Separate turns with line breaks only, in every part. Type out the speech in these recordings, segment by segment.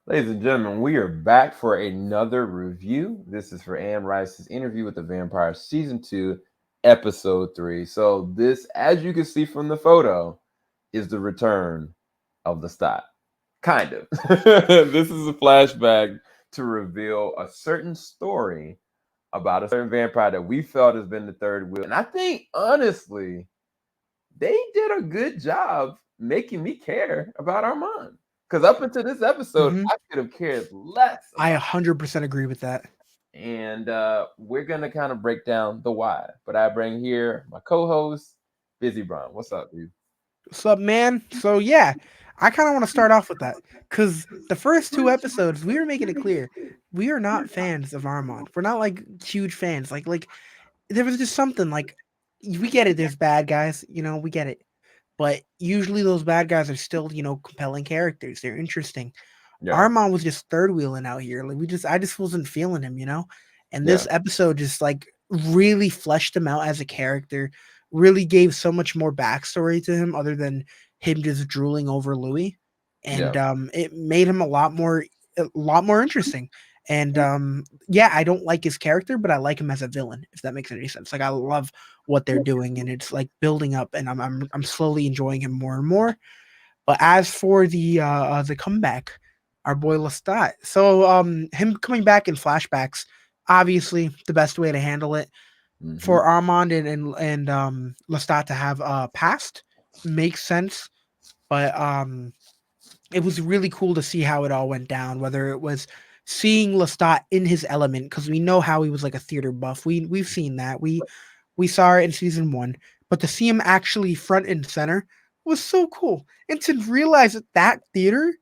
Ladies and gentlemen, we are back for another review. This is for Anne Rice's Interview with the Vampire, Season 2, Episode 3. So, this, as you can see from the photo, is the return of Lestat. Kind of. This is a flashback to reveal a certain story about a certain vampire that we felt has been the third wheel. And I think, honestly, they did a good job making me care about Armand. Because up until this episode,
Hmm.
I could have cared less
I
about.
100% agree with that.
And we're gonna kind of break down the why. But I bring here my co-host, Busy Brown. What's up, dude?
What's up, man? So yeah, I kind of want to start off with that because the first two episodes we were making it clear we are not fans of Armand. We're not like huge fans. Like there was just something like we get it. There's bad guys, we get it. But usually those bad guys are still compelling characters. They're interesting.
Yeah,
Armand was just third wheeling out here. Like I just wasn't feeling him. And
yeah,
this episode just like really fleshed him out as a character, really gave so much more backstory to him other than him just drooling over Louis.
yeah.
And it made him a lot more interesting. And yeah, I don't like his character, but I like him as a villain, if that makes any sense. Like I love what they're doing, and it's like building up, and I'm slowly enjoying him more and more. But as for the comeback, our boy Lestat. So him coming back in flashbacks, obviously the best way to handle it
Mm-hmm.
for Armand and Lestat to have past makes sense. But it was really cool to see how it all went down. Whether it was seeing Lestat in his element, because we know how he was like a theater buff. We've seen that. We saw it in season one, but to see him actually front and center was so cool. And to realize that that theater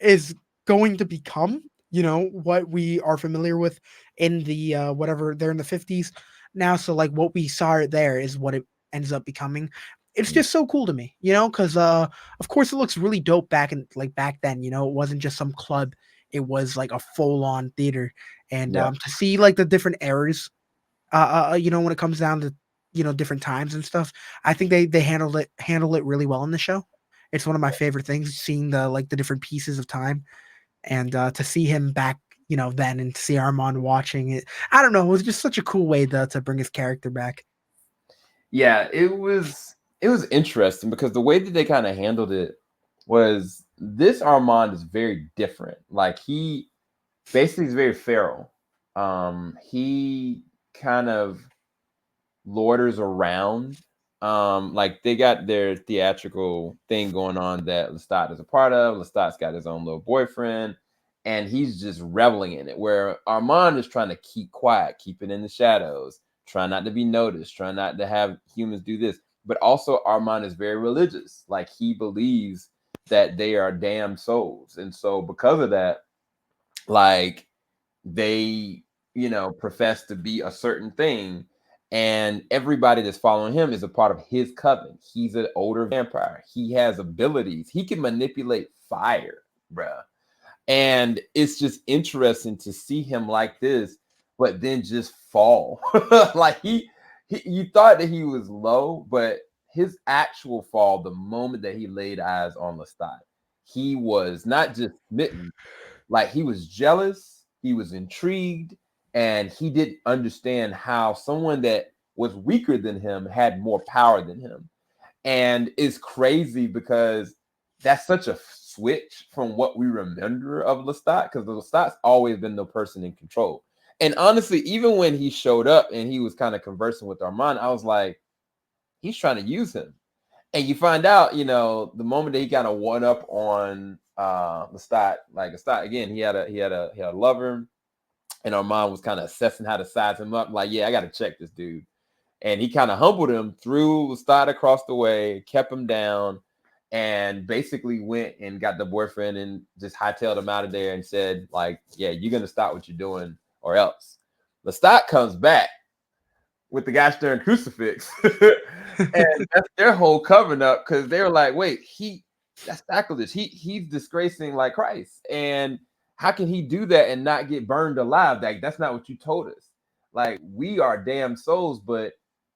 is going to become, what we are familiar with in the whatever they're in the 50s now. So like what we saw there is what it ends up becoming. It's just so cool to me, because of course it looks really dope back then, it wasn't just some club, it was like a full on theater. And
Yeah.
to see like the different eras when it comes down to different times and stuff. I think they handle it really well in the show. It's one of my favorite things, seeing the different pieces of time, and to see him back, then, and to see Armand watching it. I don't know. It was just such a cool way to bring his character back.
Yeah, it was interesting because the way that they kind of handled it was this Armand is very different. Like he basically is very feral. He kind of loiters around. Like they got their theatrical thing going on that Lestat is a part of. Lestat's got his own little boyfriend, and he's just reveling in it. Where Armand is trying to keep quiet, keep it in the shadows, try not to be noticed, try not to have humans do this. But also Armand is very religious. Like he believes that they are damned souls. And so because of that, like they profess to be a certain thing, and everybody that's following him is a part of his coven. He's an older vampire, he has abilities, he can manipulate fire, bruh. And it's just interesting to see him like this, but then just fall. Like he you thought that he was low, but his actual fall, the moment that he laid eyes on Lestat, he was not just smitten, like he was jealous, he was intrigued, and he didn't understand how someone that was weaker than him had more power than him. And it's crazy because that's such a switch from what we remember of Lestat, because Lestat's always been the person in control. And honestly, even when he showed up and he was kind of conversing with Armand, I was like, he's trying to use him. And you find out, the moment that he kind of won up on Lestat, like Lestat again, he had a lover, and Armand was kind of assessing how to size him up. Like, yeah, I got to check this dude. And he kind of humbled him, threw Lestat across the way, kept him down, and basically went and got the boyfriend and just hightailed him out of there and said, like, yeah, you're gonna stop what you're doing or else. Lestat comes back with the gosh darn crucifix. And that's their whole covering up, because they were like, wait, that's sacrilege. He's disgracing like Christ. And how can he do that and not get burned alive? Like, that's not what you told us. Like, we are damn souls, but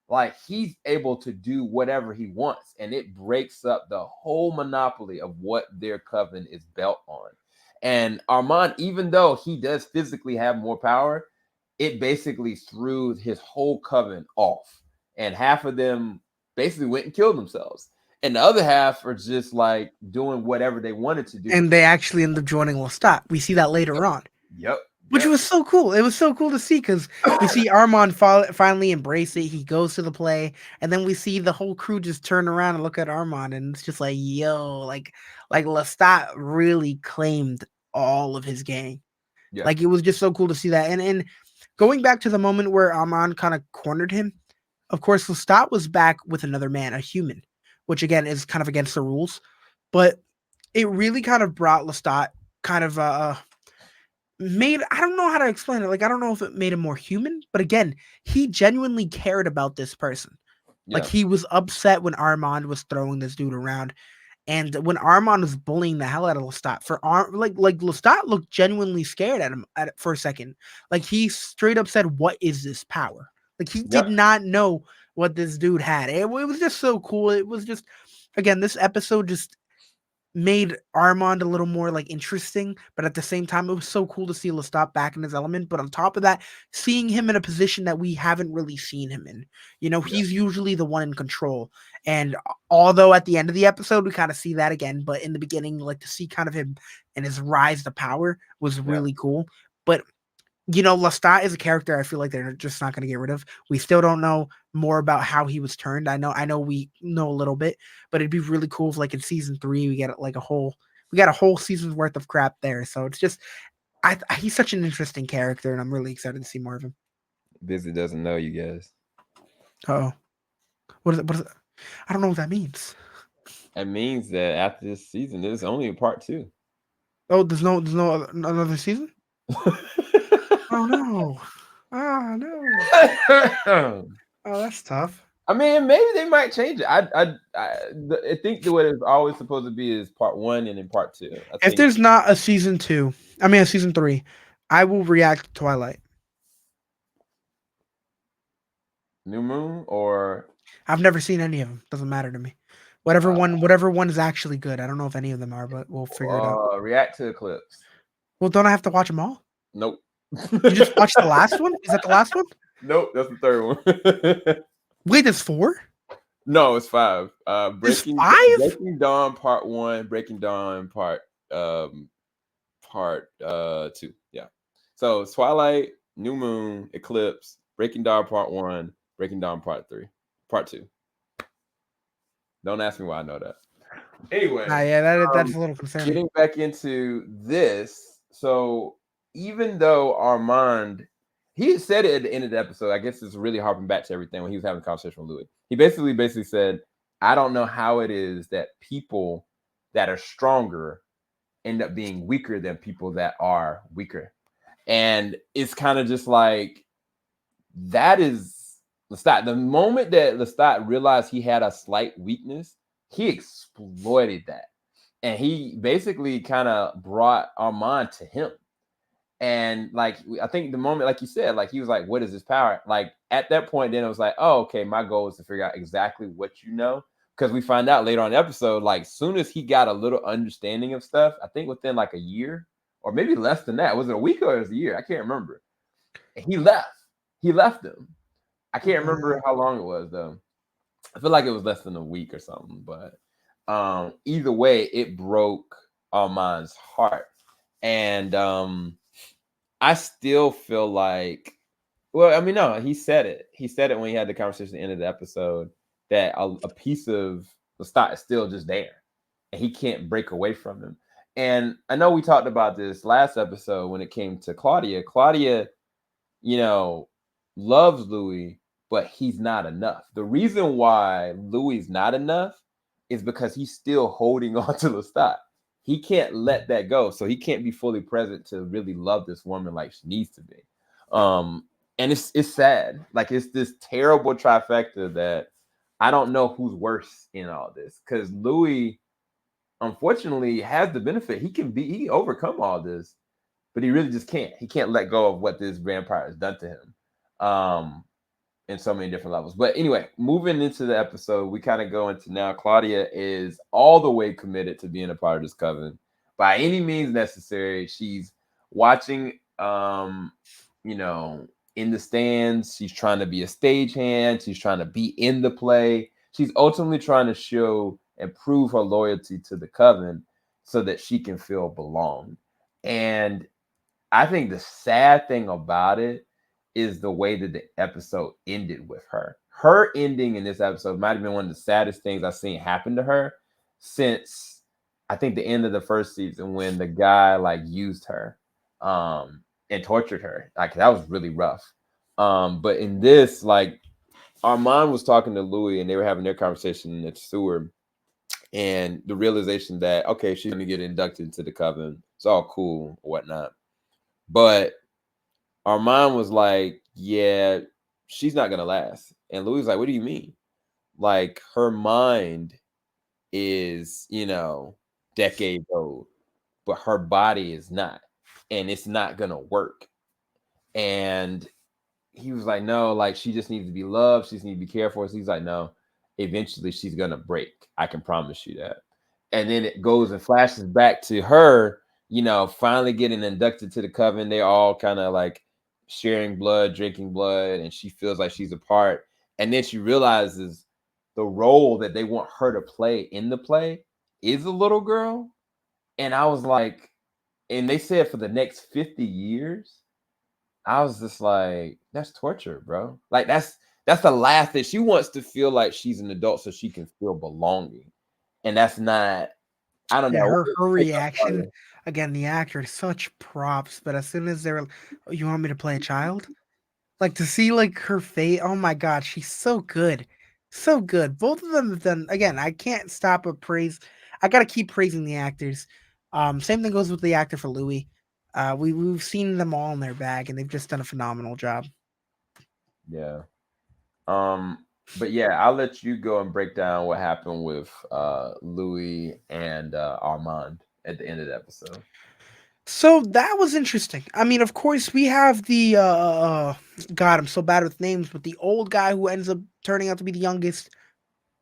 like he's able to do whatever he wants, and it breaks up the whole monopoly of what their covenant is built on. And Armand, even though he does physically have more power, it basically threw his whole coven off. And half of them basically went and killed themselves. And the other half are just like doing whatever they wanted to do.
And they actually end up joining Lestat. We see that later on.
Yep.
Which was so cool. It was so cool to see because we see Armand finally embrace it. He goes to the play, and then we see the whole crew just turn around and look at Armand, and it's just like, yo, like Lestat really claimed all of his gang.
Yeah.
Like it was just so cool to see that. And going back to the moment where Armand kind of cornered him, of course, Lestat was back with another man, a human, which again is kind of against the rules, but it really kind of brought Lestat kind of made, I don't know how to explain it. Like I don't know if it made him more human, but again, he genuinely cared about this person. Like
Yeah.
he was upset when Armand was throwing this dude around, and when Armand was bullying the hell out of Lestat like Lestat looked genuinely scared at him for a second. Like he straight up said, "What is this power?" Like he did
Yep.
not know what this dude had. It was just so cool. It was just, again, this episode just made Armand a little more like interesting, but at the same time, it was so cool to see Lestat back in his element. But on top of that, seeing him in a position that we haven't really seen him in. You know,
Yeah.
he's usually the one in control. And although at the end of the episode we kind of see that again, but in the beginning, like to see kind of him and his rise to power was
Yeah.
really cool. But you know, Lestat is a character I feel like they're just not going to get rid of. We still don't know more about how he was turned. I know we know a little bit, but it'd be really cool if like in season 3 we get like we got a whole season's worth of crap there. So it's just he's such an interesting character and I'm really excited to see more of him.
Bizzy doesn't know you guys.
Oh, what is it? I don't know what that means.
It means that after this season, there's only a part 2.
Oh, another season? Oh no. Oh no. Oh, that's tough.
I mean, maybe they might change it. I think the way it's always supposed to be is part 1 and then part 2. I
If
think
there's not a season 2, I mean a season 3, I will react to Twilight.
New Moon or
I've never seen any of them. Doesn't matter to me. Whatever one is actually good. I don't know if any of them are, but we'll figure it out.
react to Eclipse.
Well, don't I have to watch them all?
Nope.
You just watched the last one? Is that the last one?
Nope, that's the third one.
Wait, there's 4?
No, it's 5.
There's 5?
Breaking Dawn part 1, Breaking Dawn part 2. Yeah. So Twilight, New Moon, Eclipse, Breaking Dawn part 1, Breaking Dawn part 2. Don't ask me why I know that. Anyway,
Yeah, that's a little concerning.
getting back into this, so even though Armand, he said it at the end of the episode, I guess it's really harping back to everything when he was having a conversation with Louis. He basically said, I don't know how it is that people that are stronger end up being weaker than people that are weaker. And it's kind of just like, that is Lestat. The moment that Lestat realized he had a slight weakness, he exploited that. And he basically kind of brought Armand to him. And like, I think the moment, like you said, like he was like, what is this power? Like at that point, then it was like, oh, okay, my goal is to figure out exactly what you know. Because we find out later on in the episode, like soon as he got a little understanding of stuff, I think within like a year or maybe less than that. Was it a week or was it a year? I can't remember. And he left. He left him. I can't remember how long it was though. I feel like it was less than a week or something, but either way, it broke Armand's heart. And I still feel like, well, I mean, no, he said it. He said it when he had the conversation at the end of the episode that a piece of the stock is still just there and he can't break away from him. And I know we talked about this last episode when it came to Claudia. Claudia, you know, loves Louis, but he's not enough. The reason why Louis is not enough is because he's still holding on to Lestat. He can't let that go. So he can't be fully present to really love this woman like she needs to be. And it's sad. Like it's this terrible trifecta that I don't know who's worse in all this. Because Louis, unfortunately, has the benefit. He overcome all this, but he really just can't. He can't let go of what this vampire has done to him. In so many different levels. But anyway, moving into the episode, we kind of go into now. Claudia is all the way committed to being a part of this coven. by any means necessary. She's watching, you know, in the stands. She's trying to be a stagehand. She's trying to be in the play. She's ultimately trying to show and prove her loyalty to the coven so that she can feel belonged. And I think the sad thing about it is the way that the episode ended with her. Her ending in this episode might have been one of the saddest things I've seen happen to her since I think the end of the first season when the guy like used her and tortured her. Like that was really rough. But in this, like Armand was talking to Louis and they were having their conversation in the sewer and the realization that okay, she's gonna get inducted into the coven. It's all cool or whatnot. But Armand was like, yeah, she's not gonna last. And Louis was like, what do you mean? Like her mind is, you know, decades old, but her body is not. And it's not gonna work. And he was like, no, like she just needs to be loved. She just needs to be cared for. So he's like, no, eventually she's gonna break. I can promise you that. And then it goes and flashes back to her, you know, finally getting inducted to the coven. They're all kind of like sharing blood, drinking blood, and she feels like she's a part. And then she realizes the role that they want her to play in the play is a little girl. And I was like, and they said for the next 50 years, I was just like, that's torture, bro. Like that's the last thing. She wants to feel like she's an adult so she can feel belonging. And that's not, I don't
Yeah,
know.
her reaction again, the actor, such props. But as soon as they're, oh, you want me to play a child? Like to see like her face. Oh my god, she's so good, so good. Both of them have done. Again, I can't stop but praise. I gotta keep praising the actors. Same thing goes with the actor for Louis. We've seen them all in their bag, and they've just done a phenomenal job.
Yeah. Um, but yeah, I'll let you go and break down what happened with Louis and Armand at the end of the episode.
So that was interesting. I mean, of course, we have the God, I'm so bad with names, but the old guy who ends up turning out to be the youngest.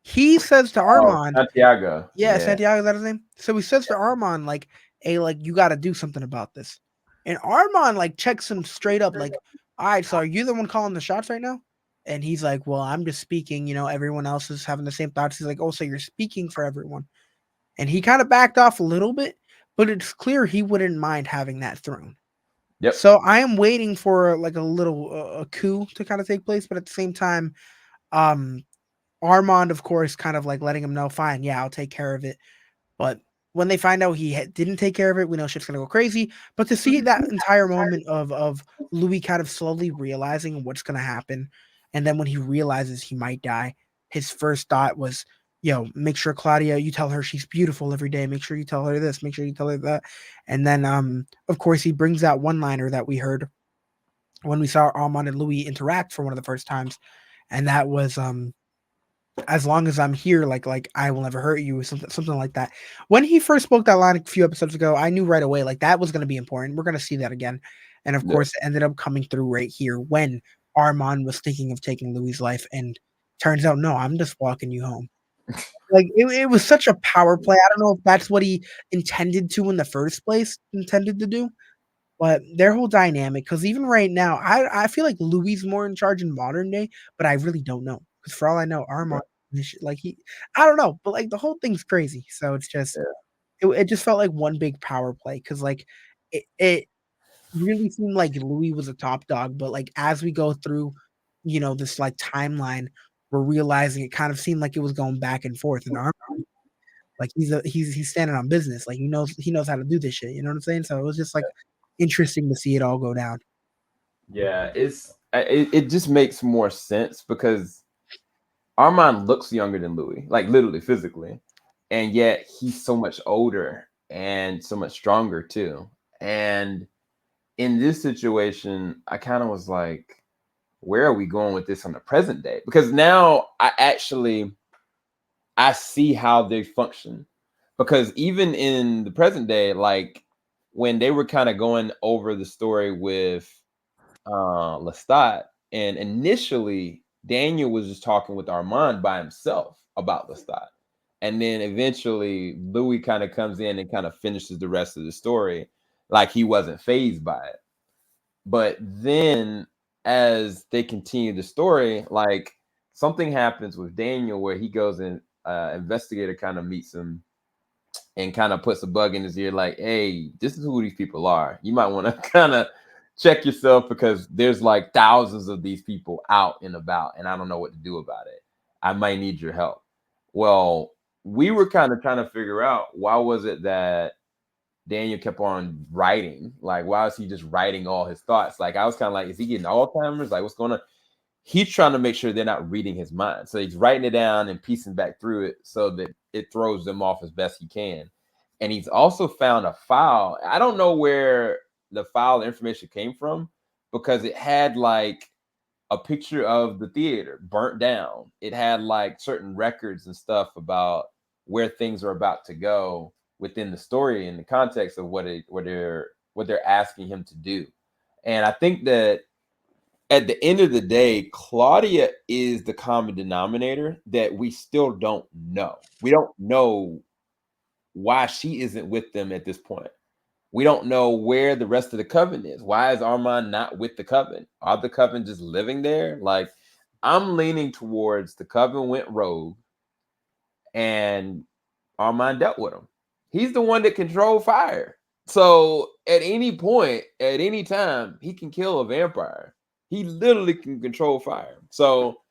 He says to
Oh,
Armand,
Santiago.
yeah,
Yeah.
Santiago, is that his name? So he says to Armand, like, hey, like, you got to do something about this. And Armand, like, checks him straight up, like, all right, so are you the one calling the shots right now? And he's like, well, I'm just speaking, everyone else is having the same thoughts. He's like, oh, so you're speaking for everyone. And he kind of backed off a little bit, but it's clear he wouldn't mind having that throne.
Yep.
So I am waiting for like a little a coup to kind of take place, but at the same time, um, Armand, of course, kind of like letting him know, fine, yeah, I'll take care of it. But when they find out he didn't take care of it, we know shit's gonna go crazy. But to see that entire moment of Louis kind of slowly realizing what's gonna happen, and then when he realizes he might die, his first thought was, "Yo, make sure Claudia, you tell her she's beautiful every day. Make sure you tell her this. Make sure you tell her that." And then, of course, he brings that one liner that we heard when we saw Armand and Louis interact for one of the first times, and that was, as long as I'm here, like I will never hurt you, or something like that. When he first spoke that line a few episodes ago, I knew right away like that was going to be important. We're going to see that again, and of
Yeah.
course, it ended up coming through right here when Armand was thinking of taking Louis' life, and turns out no, I'm just walking you home. Like it was such a power play. I don't know if that's what he intended to in the first place, intended to do, but their whole dynamic, because even right now, I feel like Louis is more in charge in modern day, but I really don't know. Because for all I know, Armand, like I don't know, but like the whole thing's crazy. So it's just,
Yeah.
it just felt like one big power play. Because like it really seemed like Louis was a top dog, but like as we go through, this like timeline, we're realizing it kind of seemed like it was going back and forth. And Armand, like he's standing on business. Like he knows how to do this shit. You know what I'm saying? So it was just like interesting to see it all go down.
Yeah. It just makes more sense because Armand looks younger than Louis, like literally physically, and yet he's so much older and so much stronger too. And in this situation, I kind of was like, where are we going with this on the present day? Because now I see how they function. Because even in the present day, like when they were kind of going over the story with Lestat, and initially Daniel was just talking with Armand by himself about Lestat. And then eventually Louis kind of comes in and kind of finishes the rest of the story, like he wasn't fazed by it. But then as they continue the story, like something happens with Daniel where he goes and investigator kind of meets him and kind of puts a bug in his ear, like, hey, this is who these people are. You might want to kind of check yourself because there's like thousands of these people out and about, and I don't know what to do about it. I might need your help. Well, we were kind of trying to figure out why was it that Daniel kept on writing? Like, why is he just writing all his thoughts? Like, I was kind of like, is he getting Alzheimer's? Like, what's going on? He's trying to make sure they're not reading his mind. So he's writing it down and piecing back through it so that it throws them off as best he can. And he's also found a file. I don't know where the file information came from because it had like a picture of the theater burnt down. It had like certain records and stuff about where things are about to go within the story in the context of what they're asking him to do. And I think that at the end of the day, Claudia is the common denominator that we still don't know. We don't know why she isn't with them at this point. We don't know where the rest of the coven is. Why is Armand not with the coven? Are the coven just living there? Like, I'm leaning towards the coven went rogue and Armand dealt with him. He's the one that controlled fire. So at any point, at any time, he can kill a vampire. He literally can control fire. So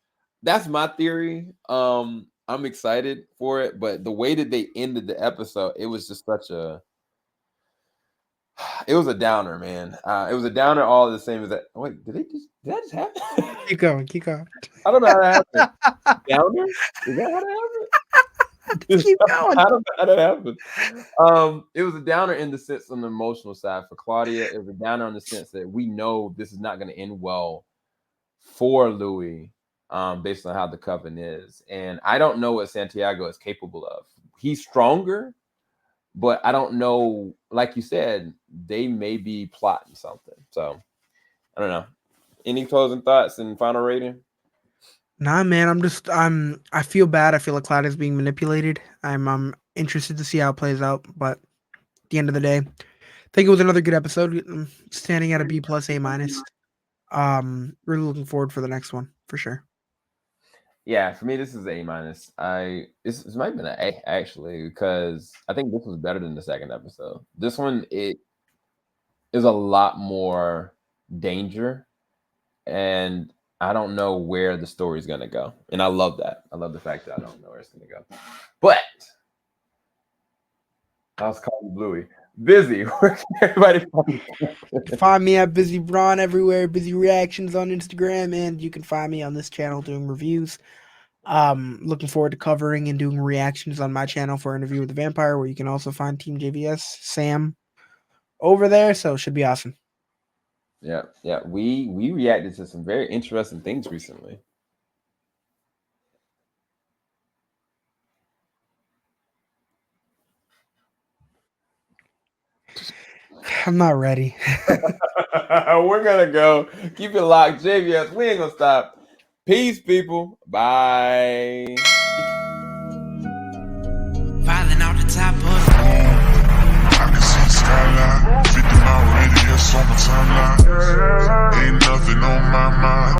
that's my theory. I'm excited for it, but the way that they ended the episode, it was just it was a downer, man. It was a downer all the same as that. Wait, did that just happen?
Keep going.
I don't know how that happened. Downer? Is that how that happened?
Keep going.
I don't know how that happened. It was a downer in the sense on the emotional side for Claudia. It was a downer in the sense that we know this is not going to end well for Louis, based on how the coven is. And I don't know what Santiago is capable of. He's stronger, but I don't know, like you said, they may be plotting something. So I don't know. Any closing thoughts and final rating?
Nah, man, I feel bad. I feel like Claudia's being manipulated. I'm interested to see how it plays out, but at the end of the day, I think it was another good episode. I'm standing at a B+, A-. Really looking forward for the next one for sure.
Yeah, for me, this is A-. This might have been an A actually, because I think this was better than the second episode. This one, it is a lot more danger, and I don't know where the story's gonna go. And I love that. I love the fact that I don't know where it's gonna go. But I was calling Bluey. Bizzy, where can everybody find you?
Find me at Bizzy Braun everywhere, Bizzy Reactions on Instagram, and you can find me on this channel doing reviews. Looking forward to covering and doing reactions on my channel for Interview with the Vampire, where you can also find Team JVS, Sam over there, so it should be awesome.
Yeah. We reacted to some very interesting things recently.
I'm not ready.
We're gonna go. Keep it locked, JVS. We ain't gonna stop. Peace, people. Bye.
Filing out the top of
I can see the skyline, 50 mile radius on my timeline. Ain't nothing on my mind.